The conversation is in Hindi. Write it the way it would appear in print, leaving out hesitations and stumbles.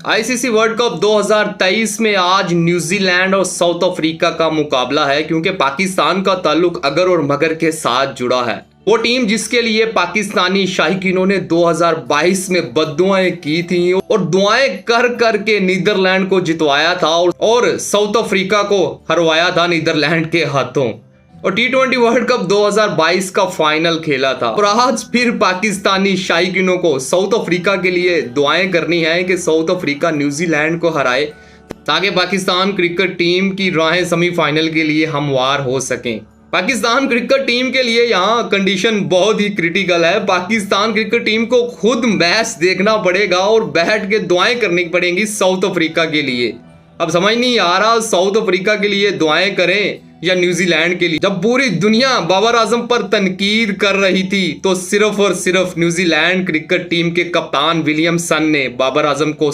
आईसीसी वर्ल्ड कप 2023 में आज न्यूजीलैंड और साउथ अफ्रीका का मुकाबला है, क्योंकि पाकिस्तान का ताल्लुक अगर और मगर के साथ जुड़ा है। वो टीम जिसके लिए पाकिस्तानी शाहीकीनों ने 2022 में बद्दुआएं की थी और दुआएं कर कर के नीदरलैंड को जितवाया था और साउथ अफ्रीका को हरवाया था नीदरलैंड के हाथों और T20 वर्ल्ड कप 2022 का फाइनल खेला था। और आज फिर पाकिस्तानी शाहीकीनों को साउथ अफ्रीका के लिए दुआएं करनी है कि साउथ अफ्रीका न्यूजीलैंड को हराए, ताकि पाकिस्तान क्रिकेट टीम की राहें सेमीफाइनल के लिए हमवार हो सकें। पाकिस्तान क्रिकेट टीम के लिए यहाँ कंडीशन बहुत ही क्रिटिकल है। पाकिस्तान क्रिकेट टीम को खुद मैच देखना पड़ेगा और बैठ के दुआएं करनी पड़ेंगी साउथ अफ्रीका के लिए। अब समझ नहीं आ रहा साउथ अफ्रीका के लिए दुआएं करें या न्यूजीलैंड के लिए। जब पूरी दुनिया बाबर आजम पर तनकीद कर रही थी तो सिर्फ और सिर्फ न्यूजीलैंड क्रिकेट टीम के कप्तान विलियमसन ने बाबर आजम को